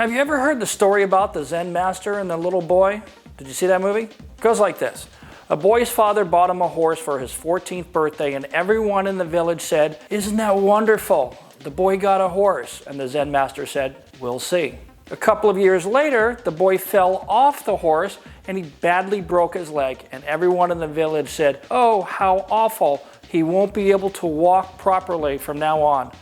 Have you ever heard the story about the Zen master and the little boy? Did you see that movie? It goes like this. A boy's father bought him a horse for his 14th birthday, and everyone in the village said, "Isn't that wonderful? The boy got a horse." And the Zen master said, "We'll see." A couple of years later, the boy fell off the horse and he badly broke his leg, and everyone in the village said, "Oh, how awful. He won't be able to walk properly from now on."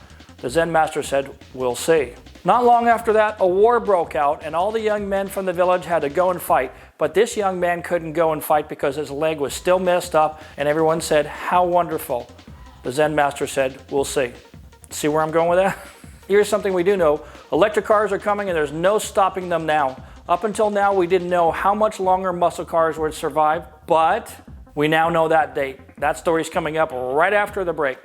The Zen master said, "We'll see." Not long after that, a war broke out, and all the young men from the village had to go and fight. But this young man couldn't go and fight because his leg was still messed up, and everyone said, "How wonderful." The Zen master said, "We'll see." See where I'm going with that? Here's something we do know. Electric cars are coming, and there's no stopping them now. Up until now, we didn't know how much longer muscle cars would survive, but we now know that date. That story's coming up right after the break.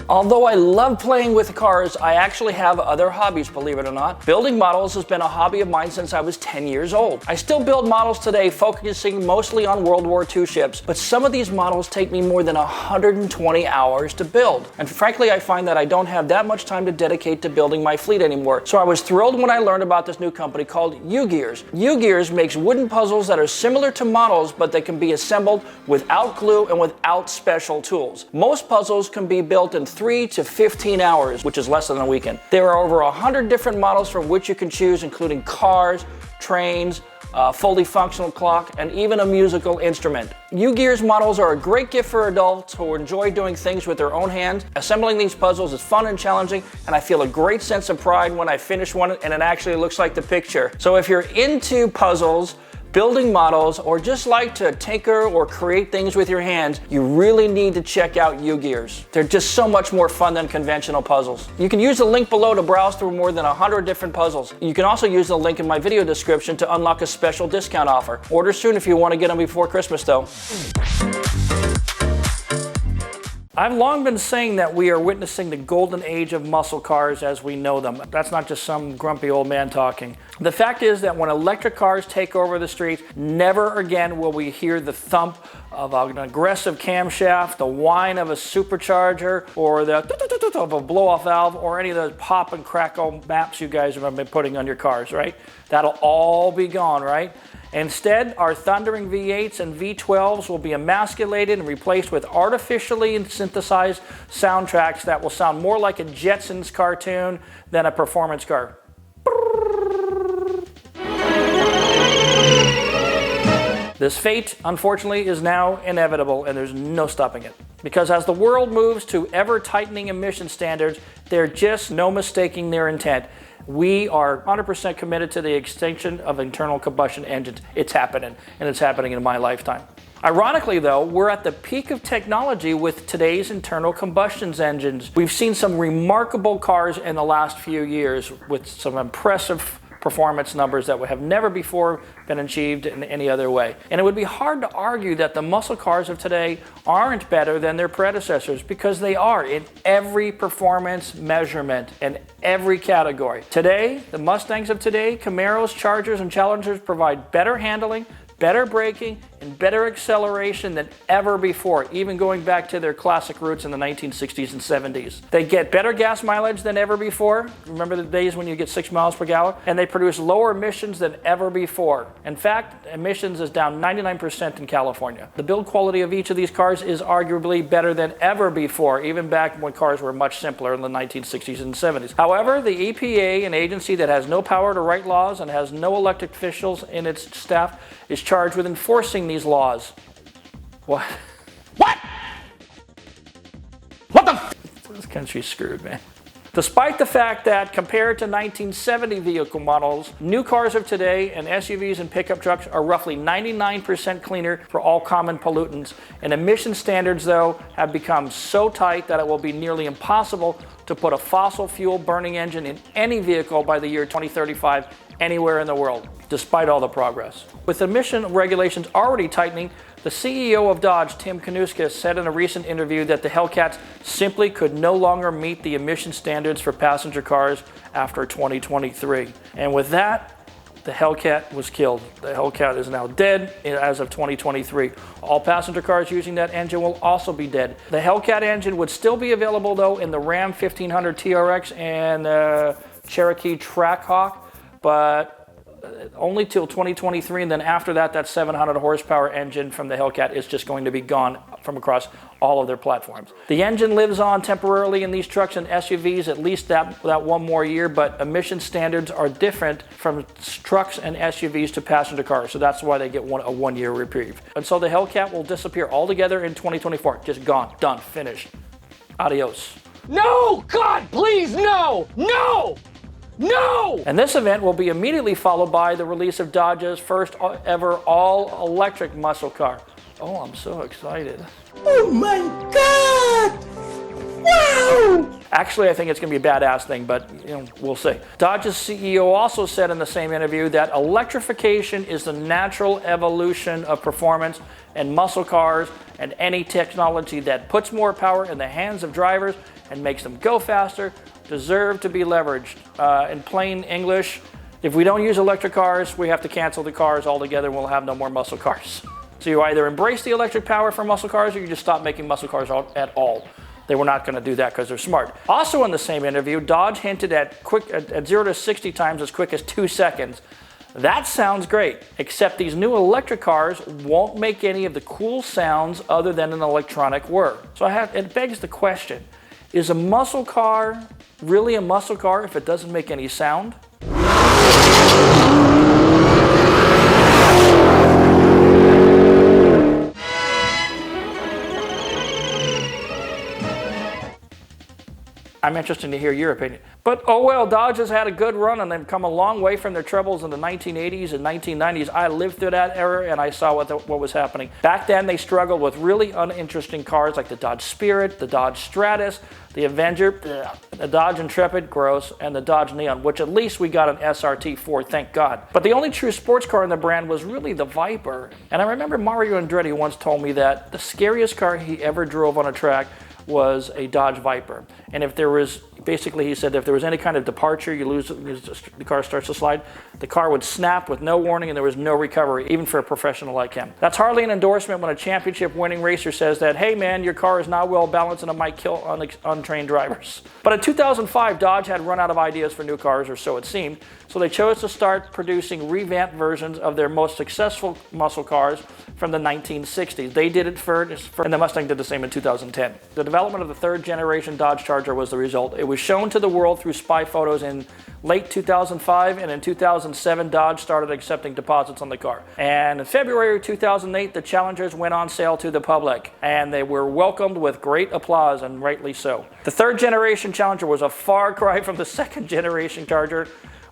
Although I love playing with cars, I actually have other hobbies, believe it or not. Building models has been a hobby of mine since I was 10 years old. I still build models today, focusing mostly on World War II ships, but some of these models take me more than 120 hours to build. And frankly, I find that I don't have that much time to dedicate to building my fleet anymore. So I was thrilled when I learned about this new company called UGears. UGears makes wooden puzzles that are similar to models, but they can be assembled without glue and without special tools. Most puzzles can be built in 3 to 15 hours, which is less than a weekend. There are over 100 different models from which you can choose, including cars, trains, a fully functional clock, and even a musical instrument. UGears models are a great gift for adults who enjoy doing things with their own hands. Assembling these puzzles is fun and challenging, and I feel a great sense of pride when I finish one and it actually looks like the picture. So if you're into puzzles, building models, or just like to tinker or create things with your hands, you really need to check out UGears. They're just so much more fun than conventional puzzles. You can use the link below to browse through more than 100 different puzzles. You can also use the link in my video description to unlock a special discount offer. Order soon if you want to get them before Christmas though. I've long been saying that we are witnessing the golden age of muscle cars as we know them. That's not just some grumpy old man talking. The fact is that when electric cars take over the streets, never again will we hear the thump of an aggressive camshaft, the whine of a supercharger, or the of a blow-off valve, or any of those pop and crackle maps you guys have been putting on your cars, right? That'll all be gone, right? Instead, our thundering V8s and V12s will be emasculated and replaced with artificially synthesized soundtracks that will sound more like a Jetsons cartoon than a performance car. This fate, unfortunately, is now inevitable, and there's no stopping it. Because as the world moves to ever-tightening emission standards, there's just no mistaking their intent. We are 100% committed to the extinction of internal combustion engines. It's happening, and it's happening in my lifetime. Ironically, though, we're at the peak of technology with today's internal combustion engines. We've seen some remarkable cars in the last few years with some impressive performance numbers that have never before been achieved in any other way. And it would be hard to argue that the muscle cars of today aren't better than their predecessors, because they are in every performance measurement in every category. Today, the Mustangs of today, Camaros, Chargers, and Challengers provide better handling, better braking, and better acceleration than ever before, even going back to their classic roots in the 1960s and 70s. They get better gas mileage than ever before. Remember the days when you get 6 miles per gallon? And they produce lower emissions than ever before. In fact, emissions is down 99% in California. The build quality of each of these cars is arguably better than ever before, even back when cars were much simpler in the 1960s and 70s. However, the EPA, an agency that has no power to write laws and has no elected officials in its staff, is charged with enforcing these laws. What? What? What the? This country's screwed, man. Despite the fact that compared to 1970 vehicle models, new cars of today and SUVs and pickup trucks are roughly 99% cleaner for all common pollutants. And emission standards, though, have become so tight that it will be nearly impossible to put a fossil fuel burning engine in any vehicle by the year 2035 anywhere in the world, despite all the progress. With emission regulations already tightening, the CEO of Dodge, Tim Kanuska, said in a recent interview that the Hellcats simply could no longer meet the emission standards for passenger cars after 2023. And with that, the Hellcat was killed. The Hellcat is now dead as of 2023. All passenger cars using that engine will also be dead. The Hellcat engine would still be available, though, in the Ram 1500 TRX and Cherokee Trackhawk, but only till 2023, and then after that, that 700 horsepower engine from the Hellcat is just going to be gone from across all of their platforms. The engine lives on temporarily in these trucks and SUVs at least that one more year, but emission standards are different from trucks and SUVs to passenger cars, so that's why they get a one-year reprieve. And so the Hellcat will disappear altogether in 2024. Just gone, done, finished. Adios. No! God, please, no! No! No! And this event will be immediately followed by the release of Dodge's first ever all-electric muscle car. Oh, I'm so excited. Oh my God! Wow! Actually, I think it's going to be a badass thing, but we'll see. Dodge's CEO also said in the same interview that electrification is the natural evolution of performance, and muscle cars and any technology that puts more power in the hands of drivers and makes them go faster deserve to be leveraged. In plain English, if we don't use electric cars, we have to cancel the cars altogether and we'll have no more muscle cars. So you either embrace the electric power for muscle cars or you just stop making muscle cars at all. They were not going to do that because they're smart. Also in the same interview, Dodge hinted at 0 to 60 times as quick as 2 seconds. That sounds great, except these new electric cars won't make any of the cool sounds other than an electronic whir. So it begs the question, is a muscle car really a muscle car if it doesn't make any sound? I'm interested to hear your opinion. But oh well, Dodge has had a good run and they've come a long way from their troubles in the 1980s and 1990s. I lived through that era and I saw what was happening. Back then they struggled with really uninteresting cars like the Dodge Spirit, the Dodge Stratus, the Avenger, the Dodge Intrepid, gross, and the Dodge Neon, which at least we got an SRT for, thank God. But the only true sports car in the brand was really the Viper. And I remember Mario Andretti once told me that the scariest car he ever drove on a track was a Dodge Viper. And if there was, basically he said if there was any kind of departure, the car starts to slide, the car would snap with no warning and there was no recovery, even for a professional like him. That's hardly an endorsement when a championship winning racer says that, hey man, your car is not well balanced and it might kill untrained drivers. But in 2005, Dodge had run out of ideas for new cars, or so it seemed, so they chose to start producing revamped versions of their most successful muscle cars from the 1960s. They did it first, and the Mustang did the same in 2010. The development of the third generation Dodge Charger was the result. It was shown to the world through spy photos in late 2005, and in 2007, Dodge started accepting deposits on the car. And in February 2008, the Challengers went on sale to the public, and they were welcomed with great applause, and rightly so. The third generation Challenger was a far cry from the second generation Charger,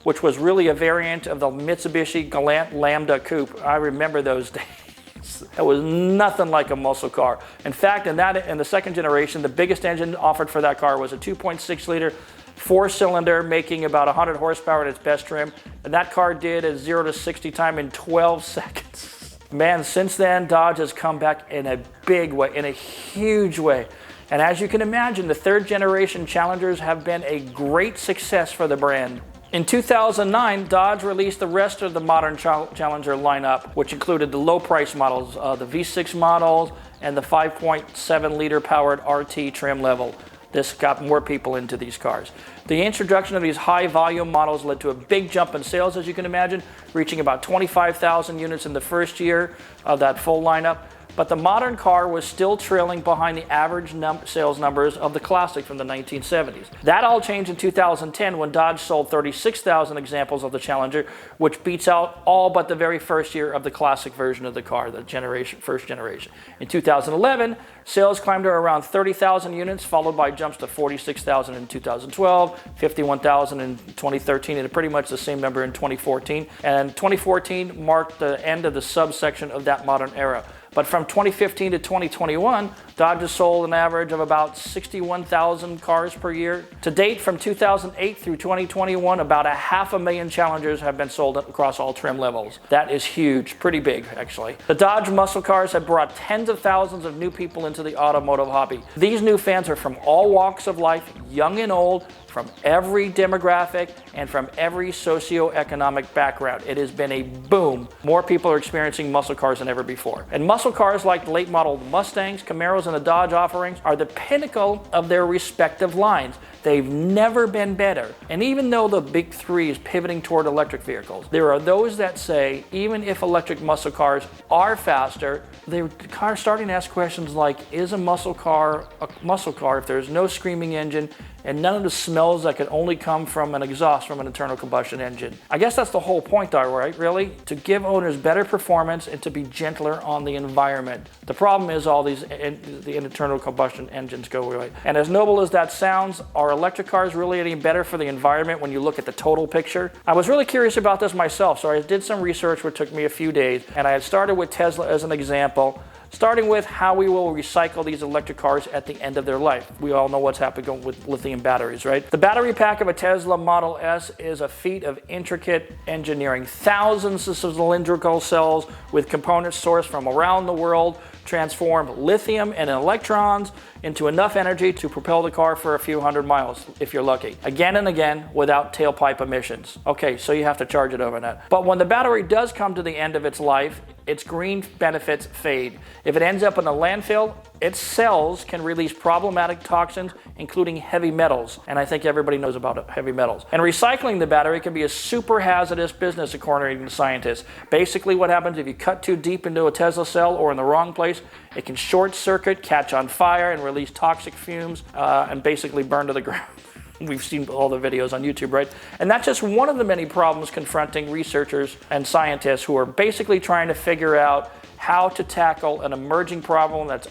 which was really a variant of the Mitsubishi Galant Lambda Coupe. I remember those days. It was nothing like a muscle car. In fact, in the second generation, the biggest engine offered for that car was a 2.6 liter four-cylinder, making about 100 horsepower at its best trim. And that car did a 0 to 60 time in 12 seconds. Man, since then, Dodge has come back in a big way, in a huge way. And as you can imagine, the third generation Challengers have been a great success for the brand. In 2009, Dodge released the rest of the modern Challenger lineup, which included the low-price models, the V6 models, and the 5.7 liter powered RT trim level. This got more people into these cars. The introduction of these high-volume models led to a big jump in sales, as you can imagine, reaching about 25,000 units in the first year of that full lineup. But the modern car was still trailing behind the average sales numbers of the Classic from the 1970s. That all changed in 2010 when Dodge sold 36,000 examples of the Challenger, which beats out all but the very first year of the Classic version of the car, the first generation. In 2011, sales climbed to around 30,000 units, followed by jumps to 46,000 in 2012, 51,000 in 2013, and pretty much the same number in 2014. And 2014 marked the end of the subsection of that modern era. But from 2015 to 2021, Dodge has sold an average of about 61,000 cars per year. To date, from 2008 through 2021, about 500,000 Challengers have been sold across all trim levels. That is huge, pretty big actually. The Dodge muscle cars have brought tens of thousands of new people into the automotive hobby. These new fans are from all walks of life, young and old, from every demographic and from every socioeconomic background. It has been a boom. More people are experiencing muscle cars than ever before. And muscle cars like late model Mustangs, Camaros, and the Dodge offerings are the pinnacle of their respective lines. They've never been better. And even though the big three is pivoting toward electric vehicles, there are those that say even if electric muscle cars are faster, they're starting to ask questions like, is a muscle car if there's no screaming engine and none of the smells that could only come from an exhaust from an internal combustion engine? I guess that's the whole point, though, right? Really? To give owners better performance and to be gentler on the environment. The problem is all the internal combustion engines go away. And as noble as that sounds, are electric cars really any better for the environment when you look at the total picture? I was really curious about this myself, so I did some research which took me a few days, and I had started with Tesla as an example, starting with how we will recycle these electric cars at the end of their life. We all know what's happening with lithium batteries, right? The battery pack of a Tesla Model S is a feat of intricate engineering. Thousands of cylindrical cells with components sourced from around the world transform lithium and electrons into enough energy to propel the car for a few hundred miles, if you're lucky. Again and again, without tailpipe emissions. Okay, so you have to charge it overnight. But when the battery does come to the end of its life, its green benefits fade. If it ends up in a landfill, its cells can release problematic toxins, including heavy metals. And I think everybody knows about heavy metals. And recycling the battery can be a super hazardous business, according to scientists. Basically, what happens if you cut too deep into a Tesla cell or in the wrong place, it can short circuit, catch on fire, and release toxic fumes, and basically burn to the ground. We've seen all the videos on YouTube, right? And that's just one of the many problems confronting researchers and scientists who are basically trying to figure out how to tackle an emerging problem that's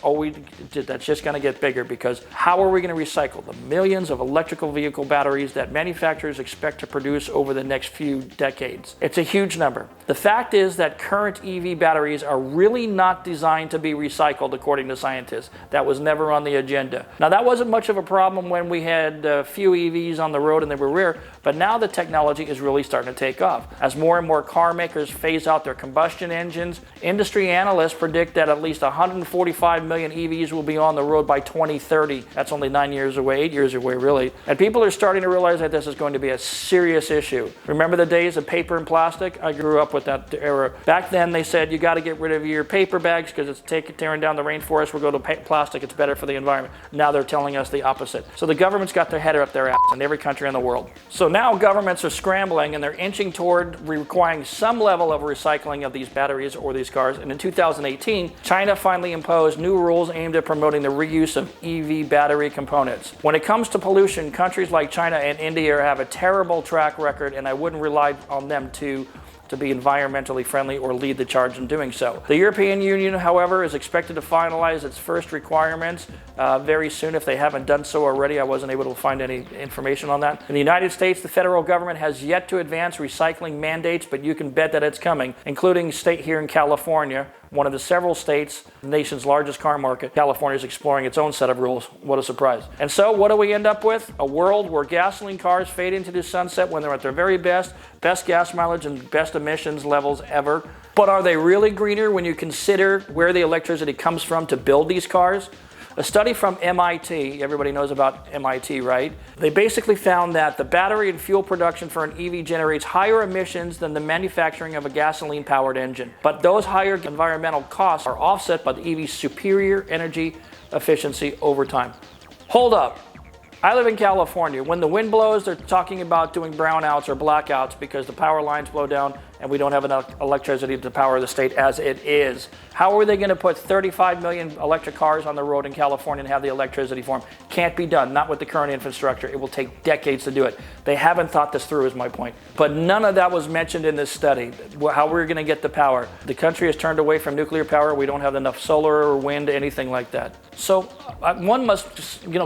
just going to get bigger, because how are we going to recycle the millions of electrical vehicle batteries that manufacturers expect to produce over the next few decades? It's a huge number. The fact is that current EV batteries are really not designed to be recycled, according to scientists. That was never on the agenda. Now, that wasn't much of a problem when we had a few EVs on the road and they were rare, but now the technology is really starting to take off. As more and more car makers phase out their combustion engines, industry analysts predict that at least 145 million EVs will be on the road by 2030. That's only 9 years away, 8 years away, really. And people are starting to realize that this is going to be a serious issue. Remember the days of paper and plastic? I grew up with that era. Back then, they said you got to get rid of your paper bags because it's tearing down the rainforest. We'll go to plastic. It's better for the environment. Now they're telling us the opposite. So the government's got their head up their ass in every country in the world. So now governments are scrambling and they're inching toward requiring some level of recycling of these batteries or these cars. And in 2018, China finally imposed new rules aimed at promoting the reuse of EV battery components. When it comes to pollution, countries like China and India have a terrible track record, and I wouldn't rely on them to be environmentally friendly or lead the charge in doing so. The European Union, however, is expected to finalize its first requirements very soon, if they haven't done so already. I wasn't able to find any information on that. In the United States, the federal government has yet to advance recycling mandates, but you can bet that it's coming, including a state here in California, one of the several states, the nation's largest car market. California is exploring its own set of rules. What a surprise. And so what do we end up with? A world where gasoline cars fade into the sunset when they're at their very best gas mileage and best emissions levels ever. But are they really greener when you consider where the electricity comes from to build these cars? A study from MIT, everybody knows about MIT, right? They basically found that the battery and fuel production for an EV generates higher emissions than the manufacturing of a gasoline-powered engine. But those higher environmental costs are offset by the EV's superior energy efficiency over time. Hold up. I live in California. When the wind blows, they're talking about doing brownouts or blackouts because the power lines blow down and we don't have enough electricity to power the state as it is. How are they going to put 35 million electric cars on the road in California and have the electricity for them? Can't be done, not with the current infrastructure. It will take decades to do it. They haven't thought this through, is my point. But none of that was mentioned in this study, how we're going to get the power. The country has turned away from nuclear power. We don't have enough solar or wind, anything like that. So one must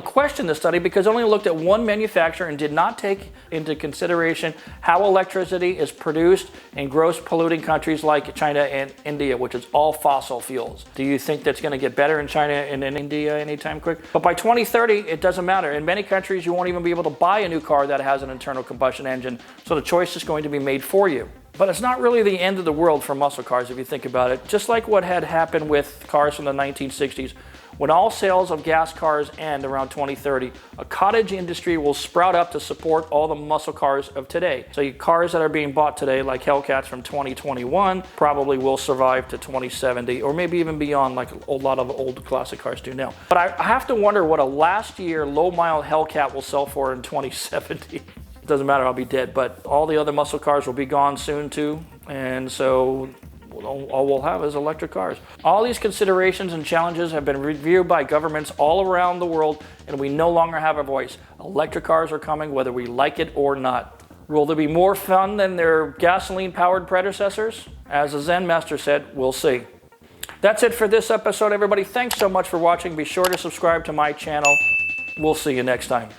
question the study because it only looked at one manufacturer and did not take into consideration how electricity is produced in gross polluting countries like China and India, which is all fossil fuels. Do you think that's going to get better in China and in India anytime quick? But by 2030, it doesn't matter. In many countries, you won't even be able to buy a new car that has an internal combustion engine. So the choice is going to be made for you. But it's not really the end of the world for muscle cars if you think about it. Just like what had happened with cars from the 1960s. When all sales of gas cars end around 2030, a cottage industry will sprout up to support all the muscle cars of today. So cars that are being bought today, like Hellcats from 2021, probably will survive to 2070, or maybe even beyond, like a lot of old classic cars do now. But I have to wonder what a last year low-mile Hellcat will sell for in 2070. It doesn't matter, I'll be dead, but all the other muscle cars will be gone soon too, and so all we'll have is electric cars. All these considerations and challenges have been reviewed by governments all around the world, and we no longer have a voice. Electric cars are coming whether we like it or not. Will there be more fun than their gasoline-powered predecessors? As the Zen Master said, we'll see. That's it for this episode, everybody. Thanks so much for watching. Be sure to subscribe to my channel. We'll see you next time.